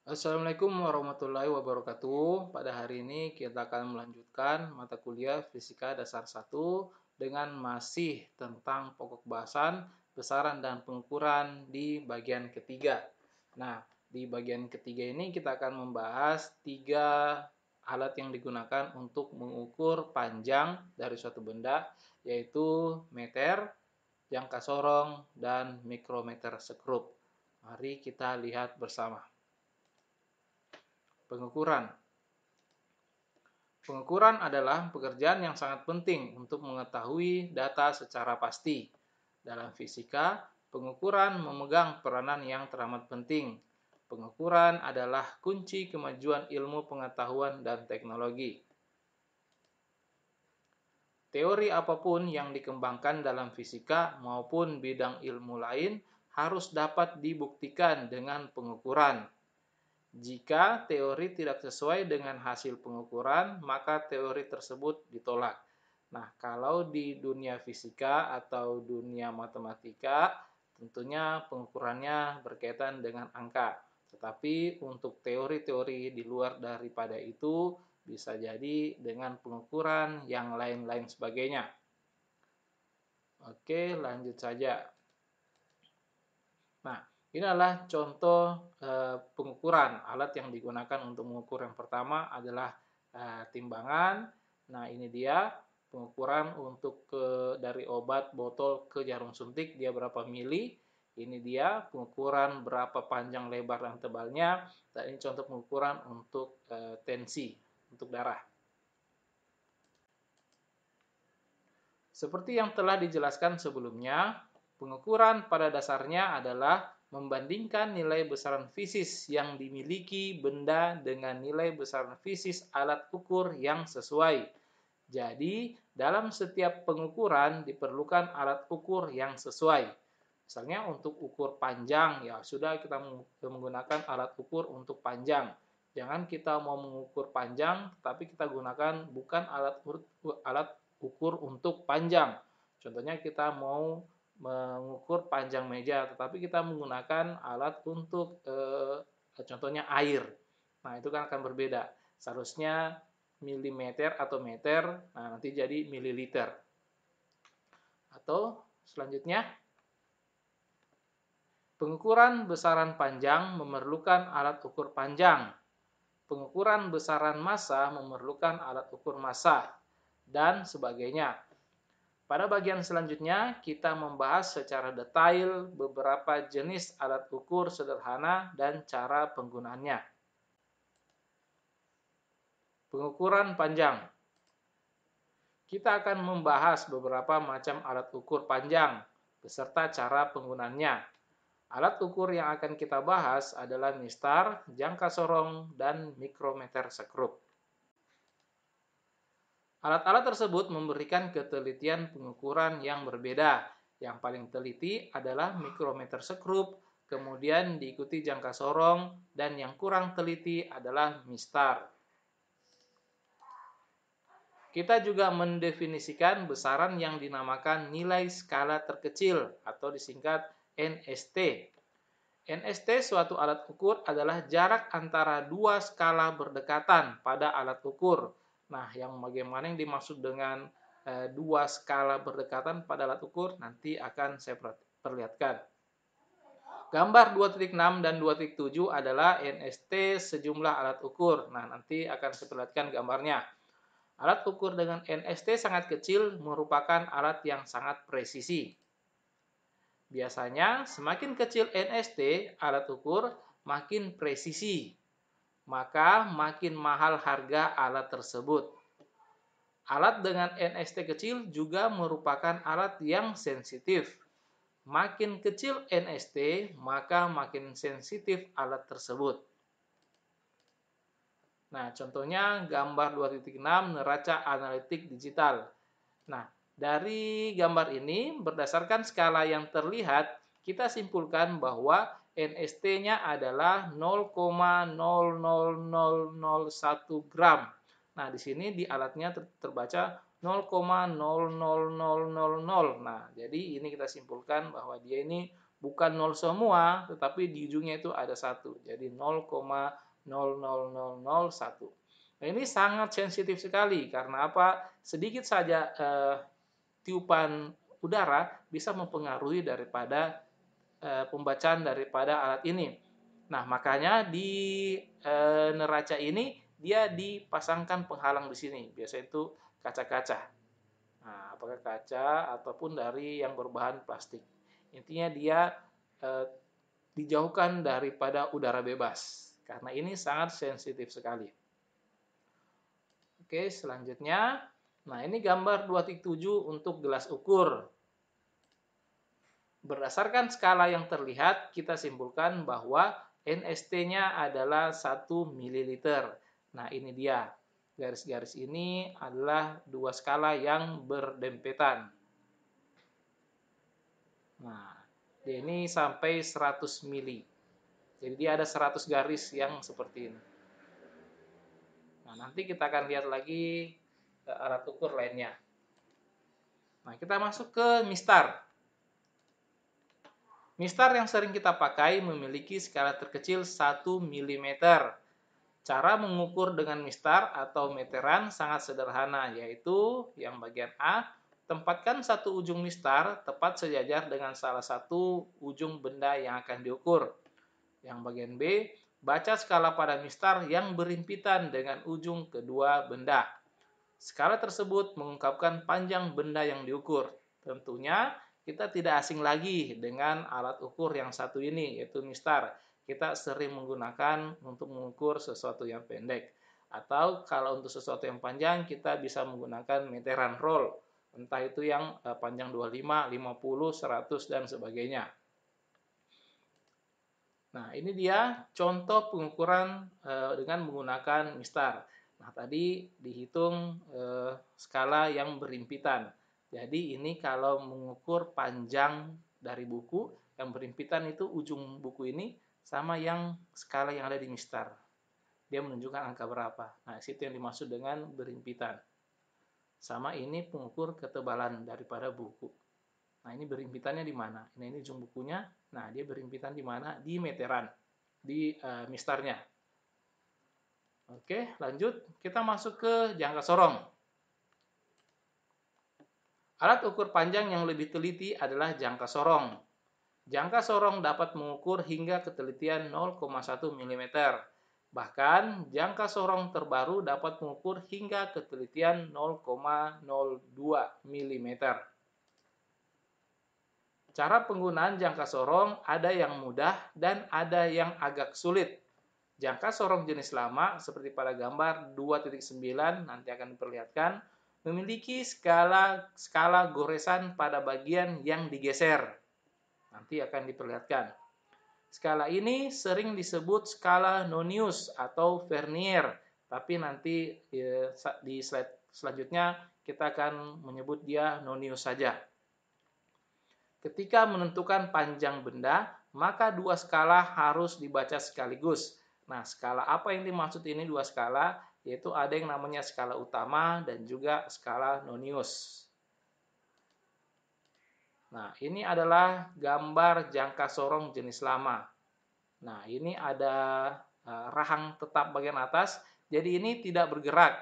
Assalamualaikum warahmatullahi wabarakatuh. Pada hari ini kita akan melanjutkan mata kuliah Fisika Dasar 1 dengan masih tentang pokok bahasan, besaran dan pengukuran di bagian ketiga. Nah, di bagian ketiga ini kita akan membahas 3 alat yang digunakan untuk mengukur panjang dari suatu benda, yaitu meter, jangka sorong, dan mikrometer sekrup. Mari kita lihat bersama. Pengukuran. Pengukuran adalah pekerjaan yang sangat penting untuk mengetahui data secara pasti. Dalam fisika, pengukuran memegang peranan yang teramat penting. Pengukuran adalah kunci kemajuan ilmu pengetahuan dan teknologi. Teori apapun yang dikembangkan dalam fisika maupun bidang ilmu lain harus dapat dibuktikan dengan pengukuran. Jika teori tidak sesuai dengan hasil pengukuran, maka teori tersebut ditolak. Nah, kalau di dunia fisika atau dunia matematika, tentunya pengukurannya berkaitan dengan angka. Tetapi untuk teori-teori di luar daripada itu, bisa jadi dengan pengukuran yang lain-lain sebagainya. Oke, lanjut saja. Nah, ini adalah contoh pengukuran. Alat yang digunakan untuk mengukur yang pertama adalah timbangan. Nah, ini dia pengukuran untuk dari obat botol ke jarum suntik, dia berapa mili. Ini dia pengukuran berapa panjang, lebar, dan tebalnya. Dan ini contoh pengukuran untuk tensi, untuk darah. Seperti yang telah dijelaskan sebelumnya, pengukuran pada dasarnya adalah membandingkan nilai besaran fisis yang dimiliki benda dengan nilai besaran fisis alat ukur yang sesuai. Jadi, dalam setiap pengukuran diperlukan alat ukur yang sesuai. Misalnya untuk ukur panjang, ya sudah kita menggunakan alat ukur untuk panjang. Jangan kita mau mengukur panjang, tapi kita gunakan bukan alat ukur untuk panjang. Contohnya kita mau mengukur panjang meja, tetapi kita menggunakan alat untuk contohnya air. Nah, itu kan akan berbeda. Seharusnya milimeter atau meter, nah nanti jadi mililiter. Atau selanjutnya, pengukuran besaran panjang memerlukan alat ukur panjang. Pengukuran besaran massa memerlukan alat ukur massa, dan sebagainya. Pada bagian selanjutnya, kita membahas secara detail beberapa jenis alat ukur sederhana dan cara penggunaannya. Pengukuran panjang. Kita akan membahas beberapa macam alat ukur panjang, beserta cara penggunaannya. Alat ukur yang akan kita bahas adalah mistar, jangka sorong, dan mikrometer sekrup. Alat-alat tersebut memberikan ketelitian pengukuran yang berbeda. Yang paling teliti adalah mikrometer sekrup, kemudian diikuti jangka sorong, dan yang kurang teliti adalah mistar. Kita juga mendefinisikan besaran yang dinamakan nilai skala terkecil atau disingkat NST. NST suatu alat ukur adalah jarak antara dua skala berdekatan pada alat ukur. Nah, yang bagaimana yang dimaksud dengan dua skala berdekatan pada alat ukur nanti akan saya perlihatkan. Gambar 2.6 dan 2.7 adalah NST sejumlah alat ukur. Nah, nanti akan saya perlihatkan gambarnya. Alat ukur dengan NST sangat kecil merupakan alat yang sangat presisi. Biasanya semakin kecil NST alat ukur, makin presisi. Maka makin mahal harga alat tersebut. Alat dengan NST kecil juga merupakan alat yang sensitif. Makin kecil NST, maka makin sensitif alat tersebut. Nah, contohnya gambar 2.6 neraca analitik digital. Nah, dari gambar ini berdasarkan skala yang terlihat, kita simpulkan bahwa NST-nya adalah 0,00001 gram. Nah, di sini di alatnya terbaca 0,00000. Nah, jadi ini kita simpulkan bahwa dia ini bukan 0 semua, tetapi di ujungnya itu ada 1. Jadi 0,00001. Nah, ini sangat sensitif sekali karena apa? Sedikit saja tiupan udara bisa mempengaruhi daripada pembacaan daripada alat ini. Nah, makanya di neraca ini dia dipasangkan penghalang di sini. Biasanya itu kaca-kaca. Nah, apakah kaca ataupun dari yang berbahan plastik. Intinya dia eh, dijauhkan daripada udara bebas. Karena ini sangat sensitif sekali. Oke, selanjutnya. Nah, ini gambar 2.7 untuk gelas ukur. Berdasarkan skala yang terlihat, kita simpulkan bahwa NST-nya adalah 1 ml. Nah, ini dia. Garis-garis ini adalah dua skala yang berdempetan. Nah, ini sampai 100 mili. Jadi dia ada 100 garis yang seperti ini. Nah, nanti kita akan lihat lagi alat ukur lainnya. Nah, kita masuk ke mistar. Mistar yang sering kita pakai memiliki skala terkecil 1 mm. Cara mengukur dengan mistar atau meteran sangat sederhana, yaitu yang bagian A, tempatkan satu ujung mistar tepat sejajar dengan salah satu ujung benda yang akan diukur. Yang bagian B, baca skala pada mistar yang berhimpitan dengan ujung kedua benda. Skala tersebut mengungkapkan panjang benda yang diukur. Tentunya kita tidak asing lagi dengan alat ukur yang satu ini, yaitu mistar. Kita sering menggunakan untuk mengukur sesuatu yang pendek. Atau kalau untuk sesuatu yang panjang, kita bisa menggunakan meteran roll. Entah itu yang panjang 25, 50, 100, dan sebagainya. Nah, ini dia contoh pengukuran dengan menggunakan mistar. Nah, tadi dihitung skala yang berhimpitan. Jadi, ini kalau mengukur panjang dari buku, yang berhimpitan itu ujung buku ini sama yang skala yang ada di mistar. Dia menunjukkan angka berapa. Nah, situ yang dimaksud dengan berhimpitan. Sama ini pengukur ketebalan daripada buku. Nah, ini berhimpitannya di mana? Nah, ini ujung bukunya. Nah, dia berhimpitan di mana? Di meteran, di mistarnya. Oke, lanjut. Kita masuk ke jangka sorong. Alat ukur panjang yang lebih teliti adalah jangka sorong. Jangka sorong dapat mengukur hingga ketelitian 0,1 mm. Bahkan, jangka sorong terbaru dapat mengukur hingga ketelitian 0,02 mm. Cara penggunaan jangka sorong ada yang mudah dan ada yang agak sulit. Jangka sorong jenis lama seperti pada gambar 2.9 nanti akan diperlihatkan memiliki skala goresan pada bagian yang digeser. Nanti akan diperlihatkan. Skala ini sering disebut skala Nonius atau Vernier, tapi nanti di slide selanjutnya kita akan menyebut dia Nonius saja. Ketika menentukan panjang benda, maka dua skala harus dibaca sekaligus. Nah, skala apa yang dimaksud ini dua skala? Yaitu ada yang namanya skala utama dan juga skala Nonius. Nah, ini adalah gambar jangka sorong jenis lama. Nah, ini ada rahang tetap bagian atas, jadi ini tidak bergerak.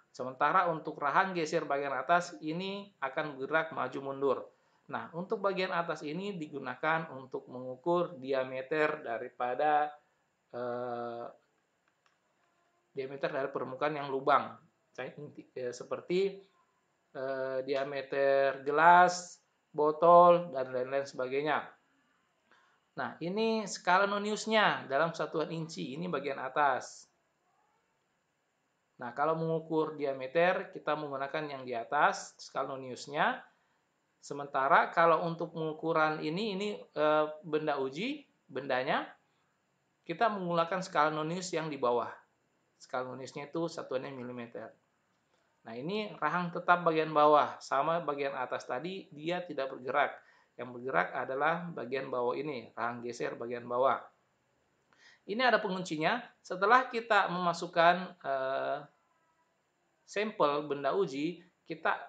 Sementara untuk rahang geser bagian atas, ini akan bergerak maju mundur. Nah, untuk bagian atas ini digunakan untuk mengukur diameter daripada permukaan yang lubang. Seperti diameter gelas, botol, dan lain-lain sebagainya. Nah, ini skala Noniusnya dalam satuan inci, ini bagian atas. Nah, kalau mengukur diameter, kita menggunakan yang di atas, skala Noniusnya. Sementara kalau untuk pengukuran ini benda uji, bendanya, kita menggunakan skala Nonius yang di bawah. Skala Noniusnya itu satuannya milimeter. Nah, ini rahang tetap bagian bawah, sama bagian atas tadi dia tidak bergerak. Yang bergerak adalah bagian bawah ini, rahang geser bagian bawah. Ini ada penguncinya. Setelah kita memasukkan sampel benda uji, kita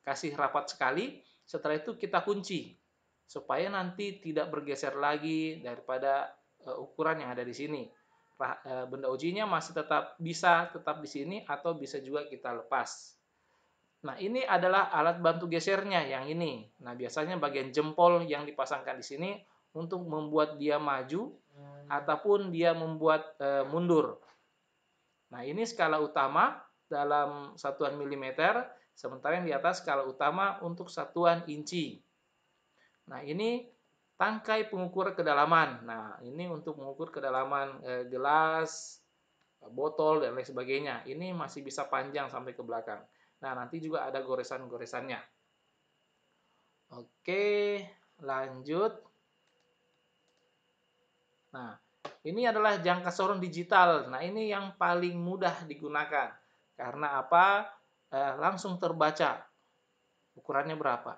kasih rapat sekali, setelah itu kita kunci. supaya nanti tidak bergeser lagi daripada ukuran yang ada di sini. Benda ujinya masih tetap di sini atau bisa juga kita lepas. Nah, ini adalah alat bantu gesernya yang ini. Nah, biasanya bagian jempol yang dipasangkan di sini untuk membuat dia maju ataupun dia membuat mundur. Nah, ini skala utama dalam satuan milimeter, sementara yang di atas skala utama untuk satuan inci. Nah, ini tangkai pengukur kedalaman. Nah, ini untuk mengukur kedalaman gelas, botol, dan lain sebagainya. Ini masih bisa panjang sampai ke belakang. Nah, nanti juga ada goresan-goresannya. Oke, lanjut. Nah, ini adalah jangka sorong digital. Nah, ini yang paling mudah digunakan. Karena apa? Langsung terbaca ukurannya berapa.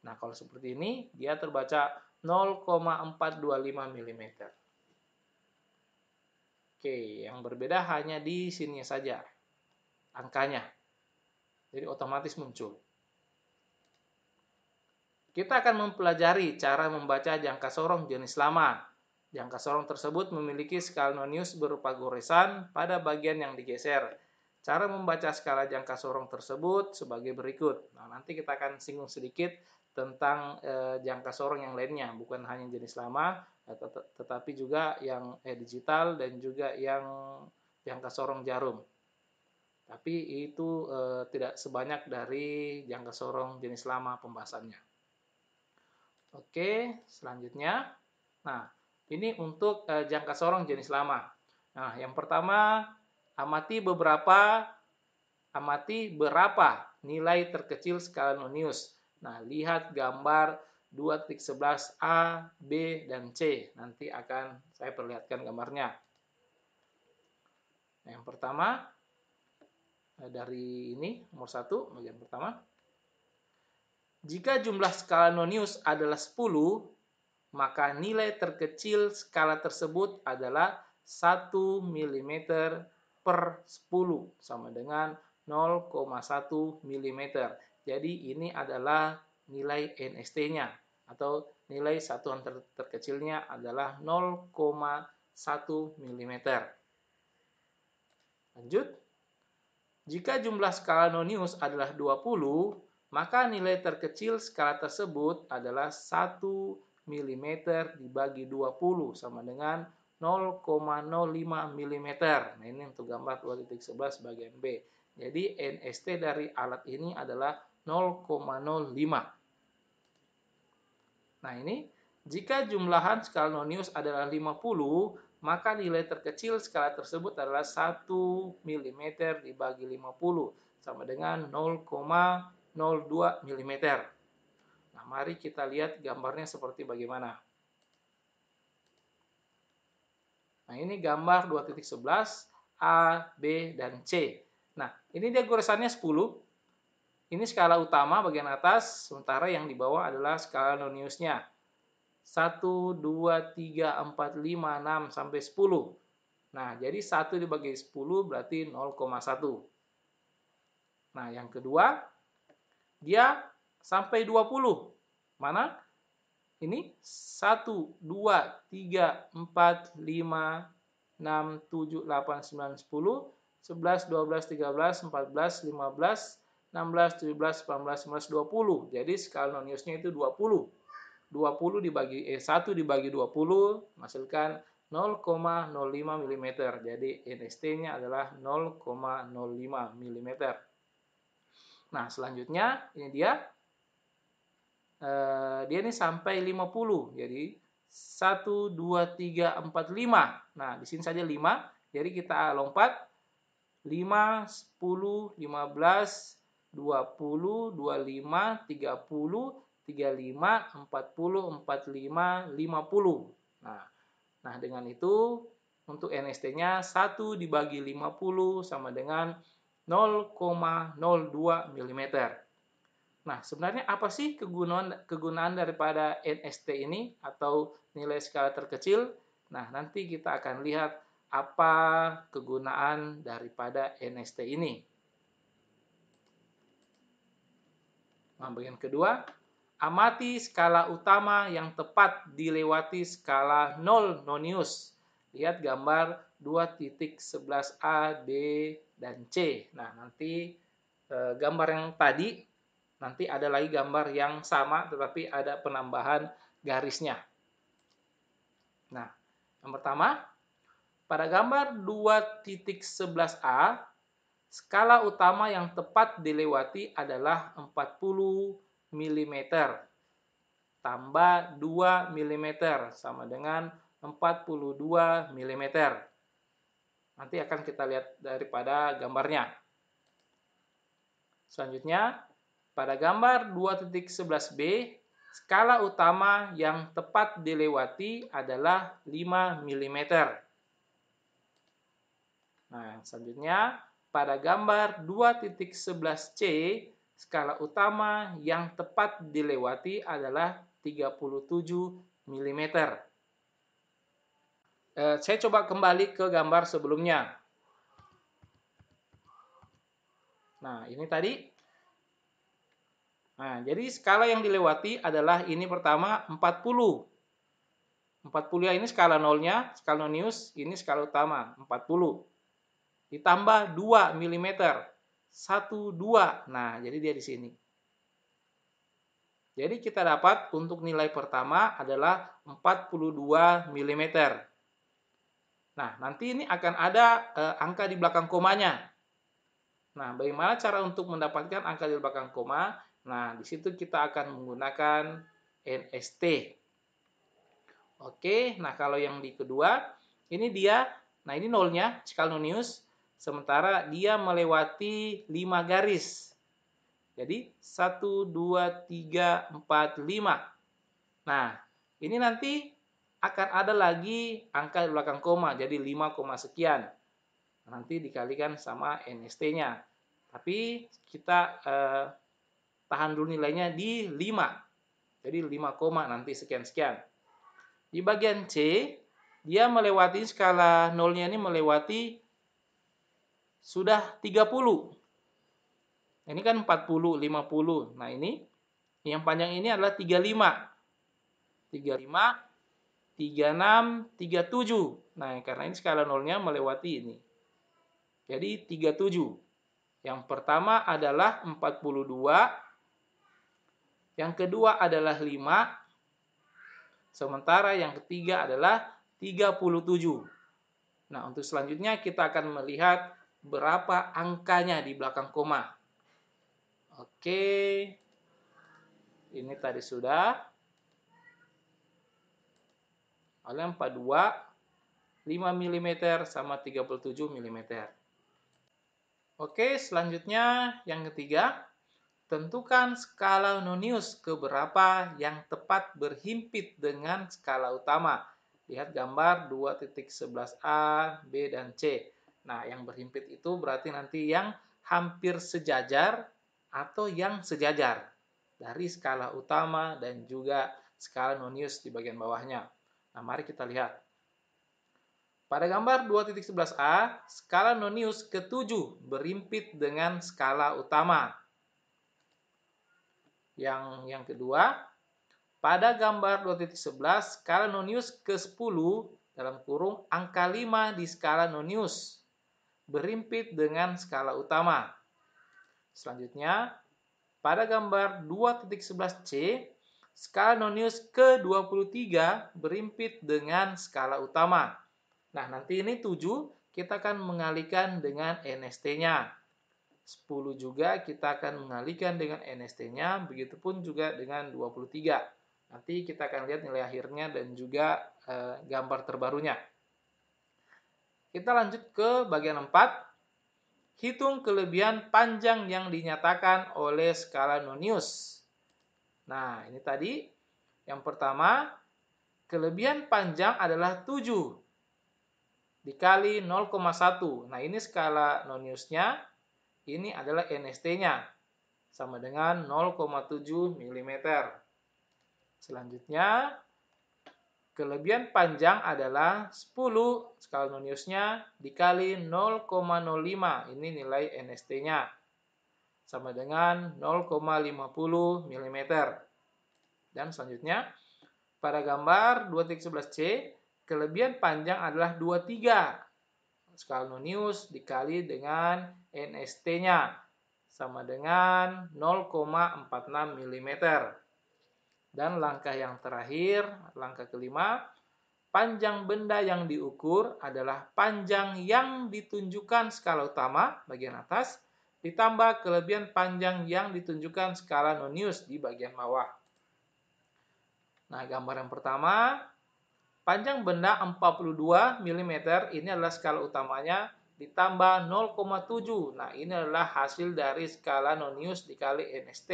Nah, kalau seperti ini, dia terbaca 0,425 mm. Oke, yang berbeda hanya di sini saja angkanya. Jadi otomatis muncul. Kita akan mempelajari cara membaca jangka sorong jenis lama. Jangka sorong tersebut memiliki skala nonius berupa goresan pada bagian yang digeser. Cara membaca skala jangka sorong tersebut sebagai berikut. Nah, nanti kita akan singgung sedikit tentang jangka sorong yang lainnya, bukan hanya jenis lama, tetapi juga yang digital dan juga yang jangka sorong jarum. Tapi itu tidak sebanyak dari jangka sorong jenis lama pembahasannya. Oke, selanjutnya. Nah, ini untuk jangka sorong jenis lama. Nah, yang pertama, amati berapa nilai terkecil skala nonius. Nah, lihat gambar 2.11a, B, dan C. Nanti akan saya perlihatkan gambarnya. Nah, yang pertama, dari ini, nomor 1, bagian pertama. Jika jumlah skala nonius adalah 10, maka nilai terkecil skala tersebut adalah 1 mm per 10, sama dengan 0,1 mm. Jadi ini adalah nilai NST-nya, atau nilai satuan terkecilnya adalah 0,1 mm. Lanjut. Jika jumlah skala nonius adalah 20, maka nilai terkecil skala tersebut adalah 1 mm dibagi 20 sama dengan 0,05 mm. Nah, ini untuk gambar 2.11 bagian B. Jadi NST dari alat ini adalah 0,05. Nah, ini jika jumlahan skala nonius adalah 50, maka nilai terkecil skala tersebut adalah 1 mm dibagi 50 sama dengan 0,02 mm. Nah, mari kita lihat gambarnya seperti bagaimana. Nah, ini gambar 2.11 A, B, dan C. Nah, ini dia goresannya 10. Ini skala utama bagian atas, sementara yang di bawah adalah skala noniusnya. 1, 2, 3, 4, 5, 6, sampai 10. Nah, jadi 1 dibagi 10 berarti 0,1. Nah, yang kedua, dia sampai 20. Mana? Ini 1, 2, 3, 4, 5, 6, 7, 8, 9, 10, 11, 12, 13, 14, 15, 16, 17, 18, 19, 20. Jadi skala noniusnya itu 20. 1 dibagi 20 menghasilkan 0,05 mm. Jadi NST-nya adalah 0,05 mm. Nah, selanjutnya ini dia ini sampai 50. Jadi 1, 2, 3, 4, 5. Nah, di sini saja 5. Jadi kita lompat 5, 10, 15, 20, 25, 30, 35, 40, 45, 50. Nah, dengan itu untuk NST-nya 1 dibagi 50 sama dengan 0,02 mm. Nah, sebenarnya apa sih kegunaan daripada NST ini atau nilai skala terkecil? Nah, nanti kita akan lihat apa kegunaan daripada NST ini. Nah, bagian kedua, Amati skala utama yang tepat dilewati skala 0 nonius. Lihat gambar 2.11a, B, dan C. Nah, nanti gambar yang tadi, nanti ada lagi gambar yang sama tetapi ada penambahan garisnya. Nah, yang pertama, pada gambar 2.11a, skala utama yang tepat dilewati adalah 40 mm tambah 2 mm sama dengan 42 mm. Nanti akan kita lihat daripada gambarnya. Selanjutnya, pada gambar 2.11b, skala utama yang tepat dilewati adalah 5 mm. Nah, selanjutnya, pada gambar 2.11c, skala utama yang tepat dilewati adalah 37 mm. Saya coba kembali ke gambar sebelumnya. Nah, ini tadi. Nah, jadi skala yang dilewati adalah ini pertama 40. 40 ini skala nolnya, skala nonius, ini skala utama 40. Ditambah 2 mm. 1, 2. Nah, jadi dia di sini. Jadi kita dapat untuk nilai pertama adalah 42 mm. Nah, nanti ini akan ada angka di belakang komanya. Nah, bagaimana cara untuk mendapatkan angka di belakang koma? Nah, di situ kita akan menggunakan NST. Oke, nah kalau yang di kedua, ini dia, nah ini nolnya, skala nonius, sementara dia melewati 5 garis. Jadi 1, 2, 3, 4, 5. Nah, ini nanti akan ada lagi angka di belakang koma, jadi 5, sekian. Nanti dikalikan sama NST-nya. Tapi kita tahan dulu nilainya di 5. Jadi 5, nanti sekian-sekian. Di bagian C, dia melewati skala nolnya ini melewati sudah 30. Ini kan 40, 50. Nah, ini yang panjang ini adalah 35. 35, 36, 37. Nah, karena ini skala nolnya melewati ini. Jadi 37. Yang pertama adalah 42. Yang kedua adalah 5. Sementara yang ketiga adalah 37. Nah, untuk selanjutnya kita akan melihat berapa angkanya di belakang koma. Oke. Ini tadi sudah. Oleh 42, 5 mm sama 37 mm. Oke, selanjutnya yang ketiga. Tentukan skala nonius keberapa yang tepat berhimpit dengan skala utama. Lihat gambar 2.11a, B, dan C. Nah, yang berhimpit itu berarti nanti yang hampir sejajar atau yang sejajar dari skala utama dan juga skala nonius di bagian bawahnya. Nah, mari kita lihat. Pada gambar 2.11a, skala nonius ke-7 berhimpit dengan skala utama. Yang kedua, pada gambar 2.11, skala nonius ke-10 dalam kurung angka 5 di skala nonius berhimpit dengan skala utama. Selanjutnya, pada gambar 2.11c, skala nonius ke-23 berhimpit dengan skala utama. Nah, nanti ini 7 kita akan mengalihkan dengan NST-nya. 10 juga kita akan mengalihkan dengan NST-nya, begitupun juga dengan 23. Nanti kita akan lihat nilai akhirnya dan juga gambar terbarunya. Kita lanjut ke bagian 4. Hitung kelebihan panjang yang dinyatakan oleh skala nonius. Nah, ini tadi. Yang pertama, kelebihan panjang adalah 7 dikali 0,1. Nah, ini skala noniusnya. Ini adalah NST-nya, sama dengan 0,7 mm. Selanjutnya, kelebihan panjang adalah 10, skala noniusnya, dikali 0,05. Ini nilai NST-nya, sama dengan 0,50 mm. Dan selanjutnya, pada gambar 2.11c, kelebihan panjang adalah 23. Skala nonius dikali dengan NST-nya sama dengan 0,46 mm. Dan langkah yang terakhir, langkah kelima, panjang benda yang diukur adalah panjang yang ditunjukkan skala utama bagian atas ditambah kelebihan panjang yang ditunjukkan skala nonius di bagian bawah. Nah, gambar yang pertama, panjang benda 42 mm ini adalah skala utamanya ditambah 0,7. Nah, ini adalah hasil dari skala nonius dikali NST.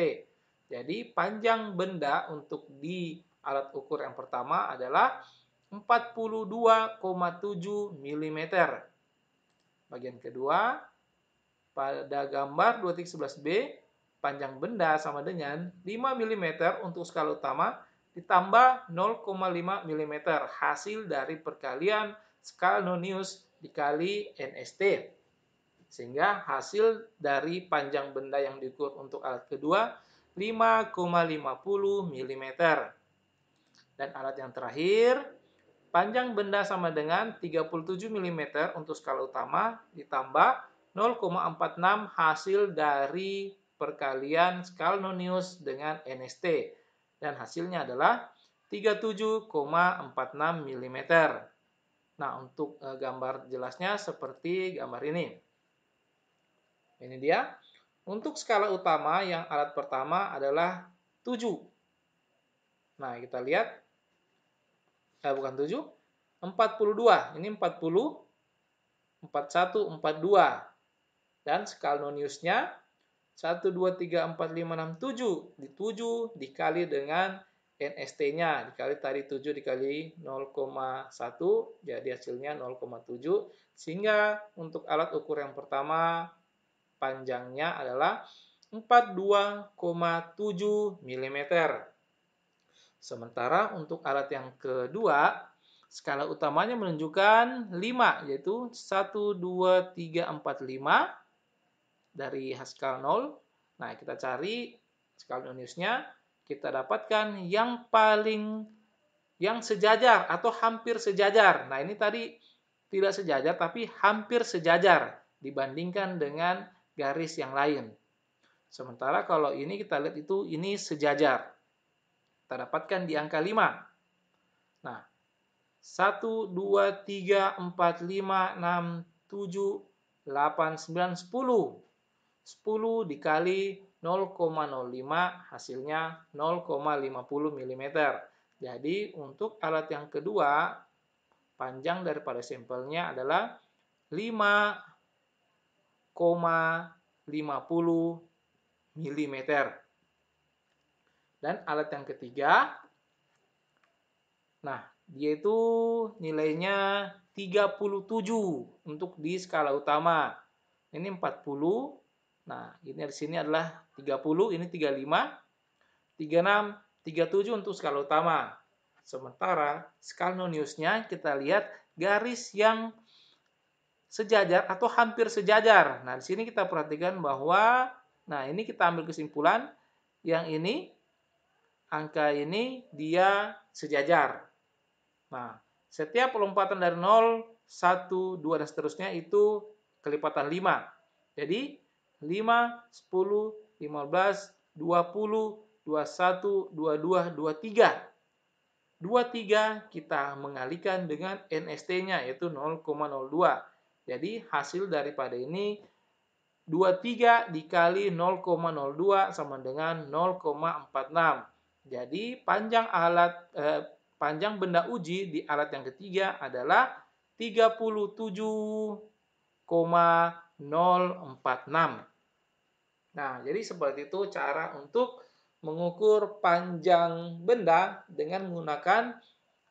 Jadi, panjang benda untuk di alat ukur yang pertama adalah 42,7 mm. Bagian kedua, pada gambar 2.11b, panjang benda sama dengan 5 mm untuk skala utama ditambah 0,5 mm hasil dari perkalian skala nonius dikali NST. Sehingga hasil dari panjang benda yang diukur untuk alat kedua 5,50 mm. Dan alat yang terakhir, panjang benda sama dengan 37 mm untuk skala utama ditambah 0,46 hasil dari perkalian skala nonius dengan NST. Dan hasilnya adalah 37,46 mm. Nah, untuk gambar jelasnya seperti gambar ini. Ini dia. Untuk skala utama yang alat pertama adalah 7. Nah, kita lihat. Bukan 7. 42. Ini 40. 41, 42. Dan skala noniusnya 1, 2, 3, 4, 5, 6, 7. Di 7 dikali dengan NST-nya. Dikali tadi 7 dikali 0,1. Jadi hasilnya 0,7. Sehingga untuk alat ukur yang pertama panjangnya adalah 42,7 mm. Sementara untuk alat yang kedua, skala utamanya menunjukkan 5, yaitu 1, 2, 3, 4, 5 dari skala 0. Nah, kita cari skala noniusnya, kita dapatkan yang sejajar atau hampir sejajar. Nah, ini tadi tidak sejajar, tapi hampir sejajar dibandingkan dengan garis yang lain. Sementara kalau ini kita lihat ini sejajar. Kita dapatkan di angka 5. Nah, 1, 2, 3, 4, 5, 6, 7, 8, 9, 10. 10 dikali 0,05 hasilnya 0,50 mm. Jadi untuk alat yang kedua, panjang daripada sampelnya adalah 5,50 mm. Dan alat yang ketiga, nah, dia itu nilainya 37 untuk di skala utama. Ini 40. Nah, ini di sini adalah 30, ini 35, 36, 37 untuk skala utama. Sementara skala noniusnya kita lihat garis yang sejajar atau hampir sejajar. Nah, di sini kita perhatikan bahwa, nah, ini kita ambil kesimpulan, yang ini angka ini dia sejajar. Nah, setiap lompatan dari 0, 1, 2, dan seterusnya itu kelipatan 5. Jadi, 5, 10, 15, 20, 21, 22, 23. 23 kita mengalihkan dengan NST-nya, yaitu 0,02. Jadi, hasil daripada ini 23 dikali 0,02 sama dengan 0,46. Jadi panjang benda uji di alat yang ketiga adalah 37,046. Nah, jadi seperti itu cara untuk mengukur panjang benda dengan menggunakan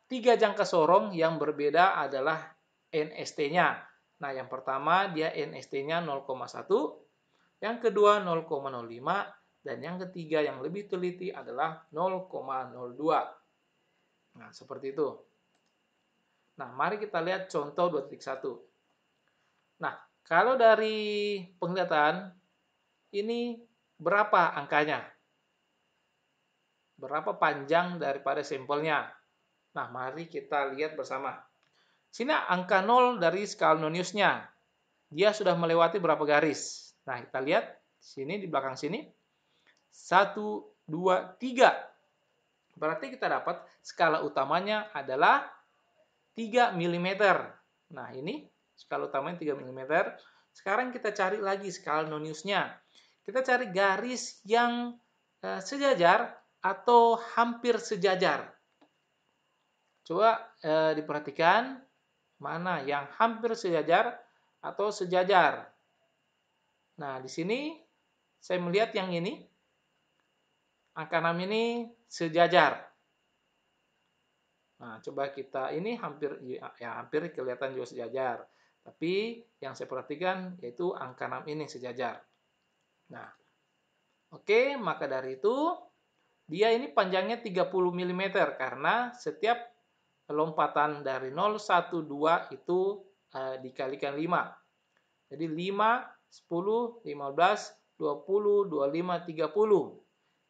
3 jangka sorong yang berbeda adalah NST-nya. Nah, yang pertama dia NST-nya 0,1, yang kedua 0,05, dan yang ketiga yang lebih teliti adalah 0,02. Nah, seperti itu. Nah, mari kita lihat contoh 2.1. Nah, kalau dari penglihatan, ini berapa angkanya? berapa panjang daripada sampelnya. Nah, mari kita lihat bersama. Sini angka 0 dari skala Noniusnya. Dia sudah melewati berapa garis? Nah, kita lihat sini di belakang sini. 1, 2, 3. Berarti kita dapat skala utamanya adalah 3 mm. Nah, ini skala utamanya 3 mm. Sekarang kita cari lagi skala Noniusnya. Kita cari garis yang sejajar atau hampir sejajar. Coba diperhatikan mana yang hampir sejajar atau sejajar. Nah, di sini saya melihat yang ini. Angka 6 ini sejajar. Nah, coba kita ini hampir kelihatan juga sejajar. Tapi yang saya perhatikan yaitu angka 6 ini sejajar. Nah, oke, maka dari itu dia ini panjangnya 30 mm karena setiap lompatan dari 0, 1, 2 itu dikalikan 5. Jadi 5, 10, 15, 20, 25, 30.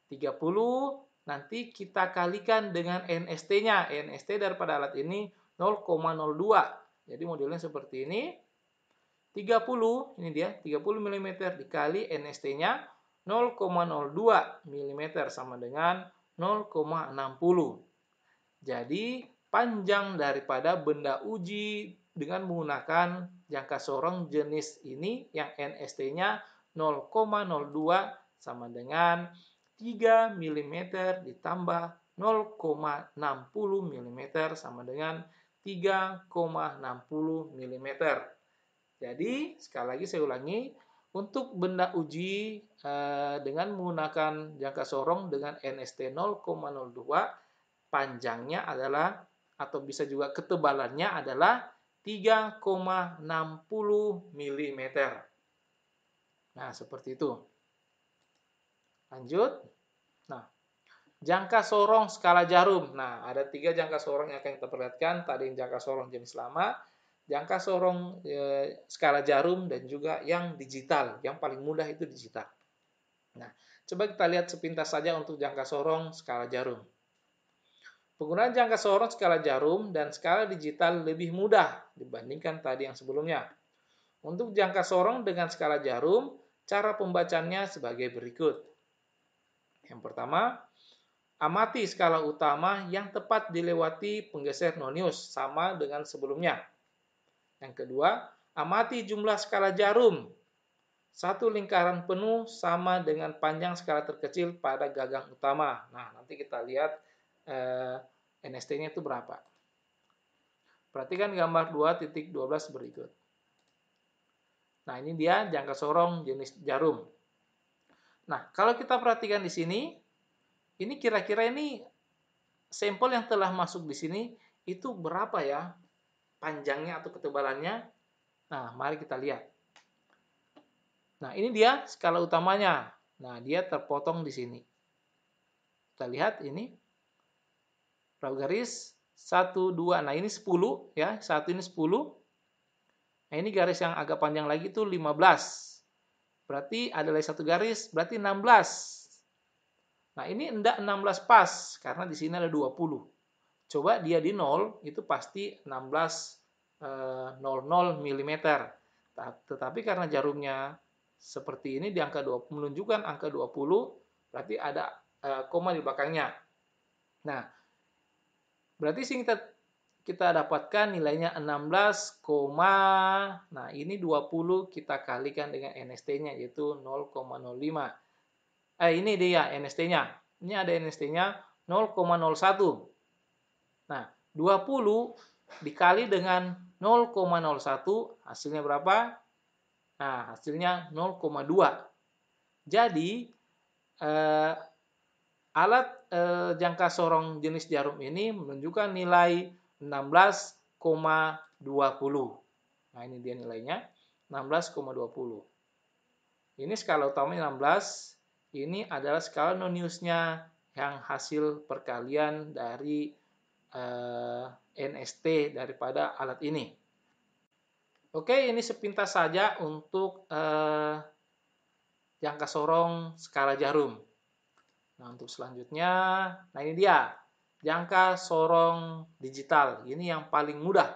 30 nanti kita kalikan dengan NST-nya. NST daripada alat ini 0,02. Jadi modelnya seperti ini. 30, ini dia, 30 mm dikali NST-nya 0,02 mm sama dengan 0,60. Jadi panjang daripada benda uji dengan menggunakan jangka sorong jenis ini yang NST-nya 0,02 sama dengan 3 mm ditambah 0,60 mm sama dengan 3,60 mm. Jadi, sekali lagi saya ulangi, untuk benda uji dengan menggunakan jangka sorong dengan NST 0,02, panjangnya adalah, atau bisa juga ketebalannya adalah 3,60 mm. Nah, seperti itu. Lanjut. Nah, jangka sorong skala jarum. Nah, ada 3 jangka sorong yang akan kita perlihatkan. Tadi jangka sorong jenis lama, jangka sorong skala jarum, dan juga yang digital. Yang paling mudah itu digital. Nah, coba kita lihat sepintas saja untuk jangka sorong skala jarum. Penggunaan jangka sorong skala jarum dan skala digital lebih mudah dibandingkan tadi yang sebelumnya. Untuk jangka sorong dengan skala jarum, cara pembacanya sebagai berikut. Yang pertama, amati skala utama yang tepat dilewati penggeser nonius, sama dengan sebelumnya. Yang kedua, amati jumlah skala jarum. Satu lingkaran penuh sama dengan panjang skala terkecil pada gagang utama. Nah, nanti kita lihat NST-nya itu berapa. Perhatikan gambar 2.12 berikut. Nah, ini dia jangka sorong jenis jarum. Nah, kalau kita perhatikan di sini, ini kira-kira ini sampel yang telah masuk di sini itu berapa ya panjangnya atau ketebalannya? Nah, mari kita lihat. Nah, ini dia skala utamanya. Nah, dia terpotong di sini. Kita lihat ini. Berapa garis? 1, 2. Nah, ini 10 ya. Satu ini 10. Nah, ini garis yang agak panjang lagi itu 15. Berarti ada lagi satu garis, berarti 16. Nah, ini enggak 16 pas karena di sini ada 20. Coba dia di 0, itu pasti 16,00 mm. Tetapi karena jarumnya seperti ini di angka 20 menunjukkan angka 20, berarti ada koma di belakangnya. Nah, berarti sini kita dapatkan nilainya 16, nah ini 20 kita kalikan dengan NST-nya yaitu 0,05. Ini dia NST-nya. Ini ada NST-nya 0,01. Nah, 20 dikali dengan 0,01 hasilnya berapa? Nah, hasilnya 0,2. Jadi alat jangka sorong jenis jarum ini menunjukkan nilai 16,20. Nah, ini dia nilainya 16,20. Ini skala utamanya 16. Ini adalah skala noniusnya yang hasil perkalian dari NST daripada alat ini. Oke, ini sepintas saja untuk jangka sorong skala jarum. Nah, untuk selanjutnya, nah ini dia, jangka sorong digital. Ini yang paling mudah,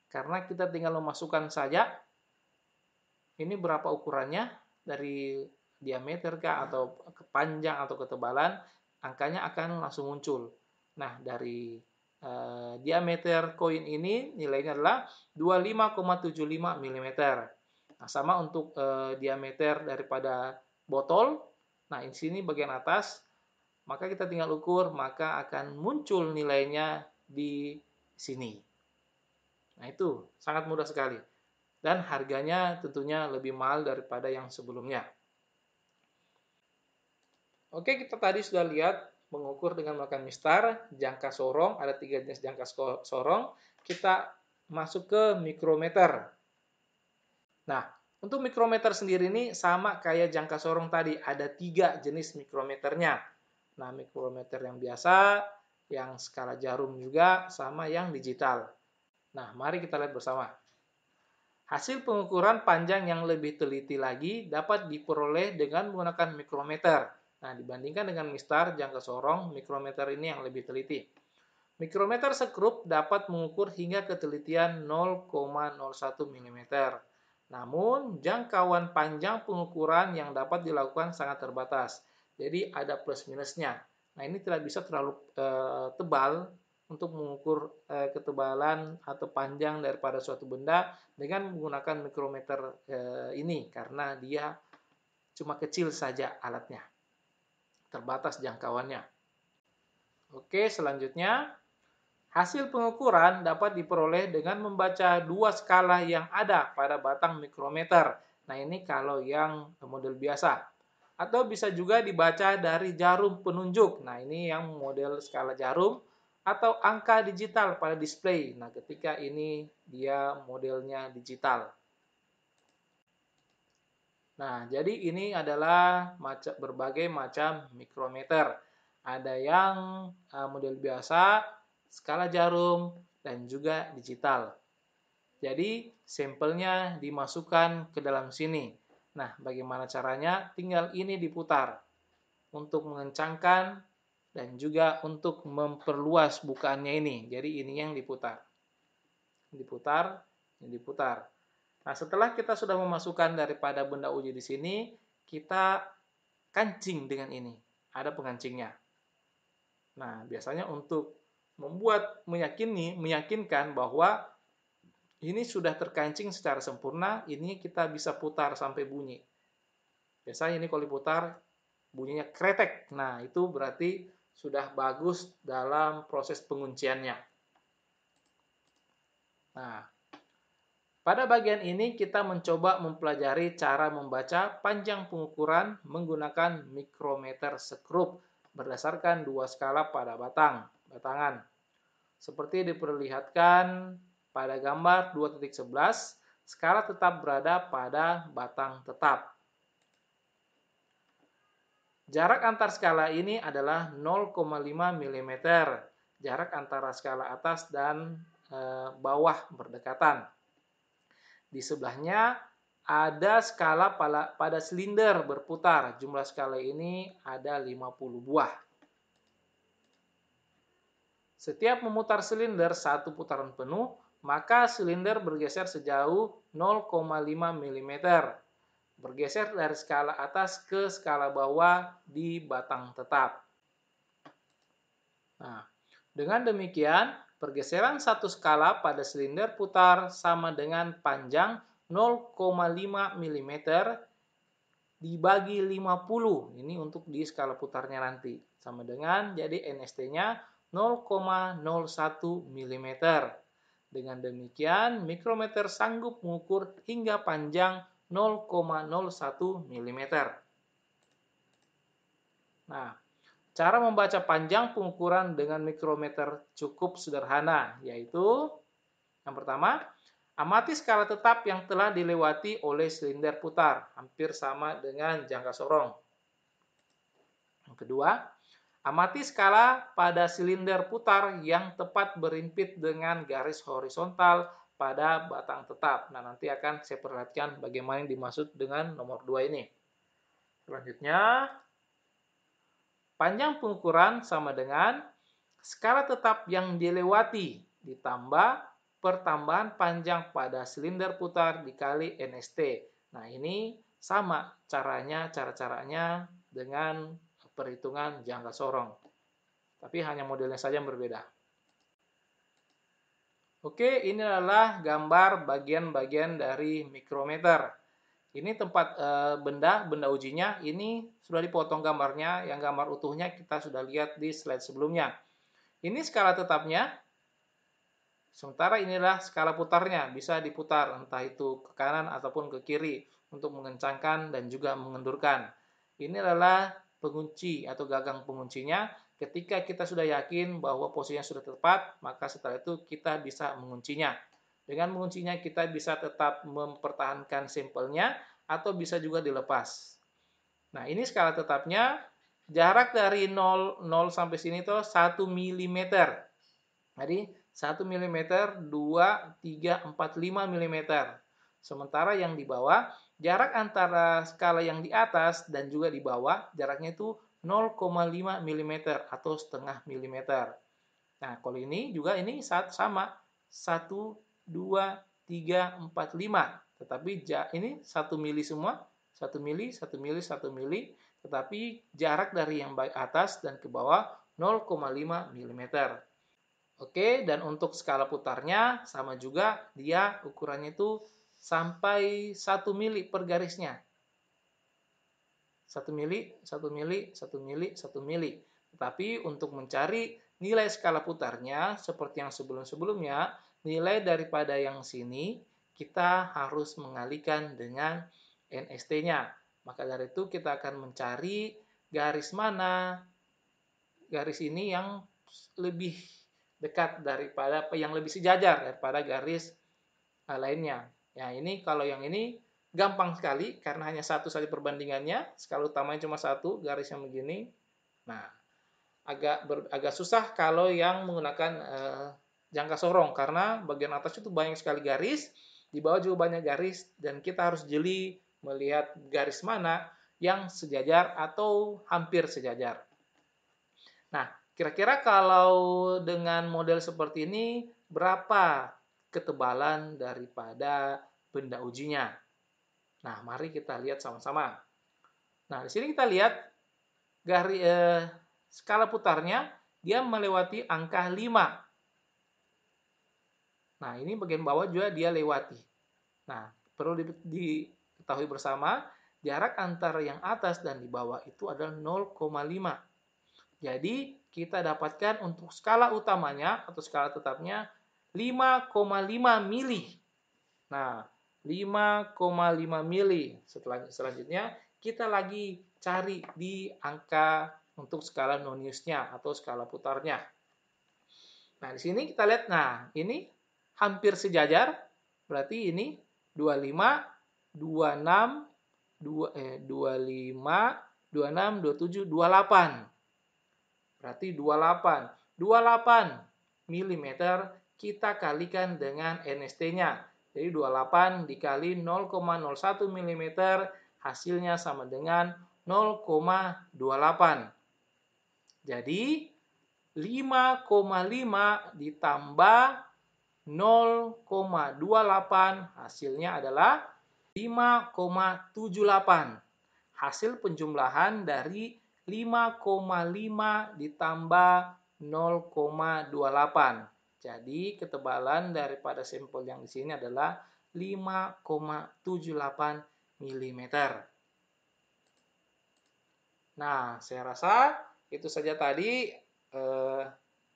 karena kita tinggal memasukkan saja, ini berapa ukurannya, dari diameter kah, atau panjang atau ketebalan, angkanya akan langsung muncul. Nah, dari diameter koin ini nilainya adalah 25,75 mm. Nah, sama untuk diameter daripada botol. Nah, di sini bagian atas, maka kita tinggal ukur, maka akan muncul nilainya di sini. Nah, itu sangat mudah sekali. Dan harganya tentunya lebih mahal daripada yang sebelumnya. Oke, kita tadi sudah lihat mengukur dengan menggunakan mistar, jangka sorong, ada 3 jenis jangka sorong. Kita masuk ke mikrometer. Nah, untuk mikrometer sendiri ini sama kayak jangka sorong tadi, ada 3 jenis mikrometernya. Nah, mikrometer yang biasa, yang skala jarum juga, sama yang digital. Nah, mari kita lihat bersama. Hasil pengukuran panjang yang lebih teliti lagi dapat diperoleh dengan menggunakan mikrometer. Nah, dibandingkan dengan mistar, jangka sorong, mikrometer ini yang lebih teliti. Mikrometer sekrup dapat mengukur hingga ketelitian 0,01 mm. Namun, jangkauan panjang pengukuran yang dapat dilakukan sangat terbatas. Jadi, ada plus minusnya. Nah, ini tidak bisa terlalu tebal untuk mengukur ketebalan atau panjang daripada suatu benda dengan menggunakan mikrometer ini, karena dia cuma kecil saja alatnya, terbatas jangkauannya. Oke, selanjutnya, hasil pengukuran dapat diperoleh dengan membaca 2 skala yang ada pada batang mikrometer. Nah, ini kalau yang model biasa. Atau bisa juga dibaca dari jarum penunjuk. Nah, ini yang model skala jarum. Atau angka digital pada display. Nah, ketika ini dia modelnya digital. Nah, jadi ini adalah berbagai macam mikrometer. Ada yang model biasa, skala jarum, dan juga digital. Jadi, sampelnya dimasukkan ke dalam sini. Nah, bagaimana caranya? Tinggal ini diputar untuk mengencangkan dan juga untuk memperluas bukaannya ini. Jadi, ini yang diputar. Diputar, diputar. Nah, setelah kita sudah memasukkan daripada benda uji di sini, kita kancing dengan ini. Ada pengancingnya. Nah, biasanya untuk membuat meyakinkan bahwa ini sudah terkancing secara sempurna, ini kita bisa putar sampai bunyi. Biasanya ini kalau diputar, bunyinya kretek. Nah, itu berarti sudah bagus dalam proses pengunciannya. Nah, pada bagian ini kita mencoba mempelajari cara membaca panjang pengukuran menggunakan mikrometer sekrup berdasarkan 2 skala pada batangan. Seperti diperlihatkan pada gambar 2.11, skala tetap berada pada batang tetap. Jarak antar skala ini adalah 0,5 mm. Jarak antara skala atas dan bawah berdekatan. Di sebelahnya ada skala pada silinder berputar. Jumlah skala ini ada 50 buah. Setiap memutar silinder satu putaran penuh, maka silinder bergeser sejauh 0,5 mm. Bergeser dari skala atas ke skala bawah di batang tetap. Nah, dengan demikian, pergeseran satu skala pada silinder putar sama dengan panjang 0,5 mm dibagi 50. Ini untuk di skala putarnya nanti. Sama dengan, jadi NST-nya 0,01 mm. Dengan demikian, mikrometer sanggup mengukur hingga panjang 0,01 mm. Nah, cara membaca panjang pengukuran dengan mikrometer cukup sederhana, yaitu yang pertama, amati skala tetap yang telah dilewati oleh silinder putar, hampir sama dengan jangka sorong. Yang kedua, amati skala pada silinder putar yang tepat berimpit dengan garis horizontal pada batang tetap. Nah, nanti akan saya perlihatkan bagaimana yang dimaksud dengan nomor 2 ini. Selanjutnya, panjang pengukuran sama dengan skala tetap yang dilewati ditambah pertambahan panjang pada silinder putar dikali NST. Nah, ini sama cara-caranya dengan perhitungan jangka sorong. Tapi hanya modelnya saja yang berbeda. Oke, ini adalah gambar bagian-bagian dari mikrometer. Ini tempat benda ujinya, ini sudah dipotong gambarnya, yang gambar utuhnya kita sudah lihat di slide sebelumnya. Ini skala tetapnya, sementara inilah skala putarnya, bisa diputar entah itu ke kanan ataupun ke kiri untuk mengencangkan dan juga mengendurkan. Ini adalah pengunci atau gagang penguncinya. Ketika kita sudah yakin bahwa posisinya sudah tepat, maka setelah itu kita bisa menguncinya. Dengan menguncinya kita bisa tetap mempertahankan sampelnya atau bisa juga dilepas. Nah, ini skala tetapnya. Jarak dari 0 sampai sini itu 1 mm. Jadi 1 mm, 2, 3, 4, 5 mm. Sementara yang di bawah, jarak antara skala yang di atas dan juga di bawah, jaraknya itu 0,5 mm atau setengah mm. Nah, kalau ini juga ini sama. 1, 2, 3, 4, 5. Tetapi ini 1 mili semua. 1 mili, 1 mili, 1 mili. Tetapi jarak dari yang atas dan ke bawah 0,5 mm. Oke, dan untuk skala putarnya sama juga, dia ukurannya itu sampai 1 mili per garisnya. 1 mili, 1 mili, 1 mili, 1 mili. Tetapi untuk mencari nilai skala putarnya, seperti yang sebelum-sebelumnya, nilai daripada yang sini, kita harus mengalihkan dengan NST-nya. Maka dari itu kita akan mencari garis mana, garis ini yang lebih dekat daripada yang lebih sejajar daripada garis lainnya. Ya, ini kalau yang ini gampang sekali karena hanya satu saja perbandingannya. Skala utamanya cuma satu, garis yang begini. Nah, agak susah kalau yang menggunakan jangka sorong karena bagian atas itu banyak sekali garis, di bawah juga banyak garis dan kita harus jeli melihat garis mana yang sejajar atau hampir sejajar. Nah, kira-kira kalau dengan model seperti ini, berapa ketebalan daripada benda ujinya? Nah, mari kita lihat sama-sama. Nah, di sini kita lihat skala putarnya, dia melewati angka 5. Nah, ini bagian bawah juga dia lewati. Nah, perlu diketahui bersama, jarak antara yang atas dan di bawah itu adalah 0,5. Jadi, kita dapatkan untuk skala utamanya atau skala tetapnya 5,5 mili. Nah, 5,5 mili. Selanjutnya, kita lagi cari di angka untuk skala noniusnya atau skala putarnya. Nah, di sini kita lihat, nah, ini hampir sejajar. Berarti ini 25, 26, 25, 26, 27, 28. Berarti 28. 28 mm kita kalikan dengan NST-nya. Jadi 28 dikali 0,01 mm hasilnya sama dengan 0,28. Jadi 5,5 ditambah 0,28 hasilnya adalah 5,78. Hasil penjumlahan dari 5,5 ditambah 0,28. Jadi ketebalan daripada sampel yang di sini adalah 5,78 mm. Nah, saya rasa itu saja tadi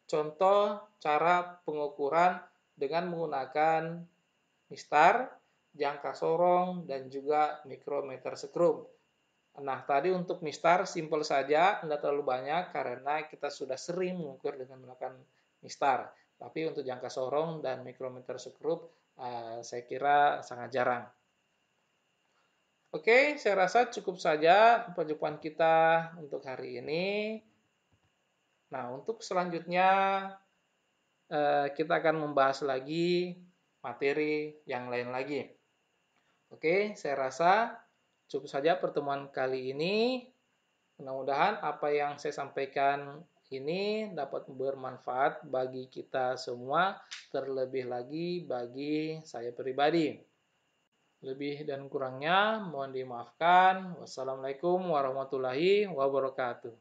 contoh cara pengukuran dengan menggunakan mistar, jangka sorong, dan juga mikrometer skrum. Nah, tadi untuk mistar simpel saja, tidak terlalu banyak karena kita sudah sering mengukur dengan menggunakan mistar. Tapi untuk jangka sorong dan mikrometer skrup, saya kira sangat jarang. Oke, saya rasa cukup saja perjumpaan kita untuk hari ini. Nah, untuk selanjutnya kita akan membahas lagi materi yang lain lagi. Oke, saya rasa cukup saja pertemuan kali ini. Mudah-mudahan apa yang saya sampaikan ini dapat bermanfaat bagi kita semua, terlebih lagi bagi saya pribadi. Lebih dan kurangnya mohon dimaafkan. Wassalamualaikum warahmatullahi wabarakatuh.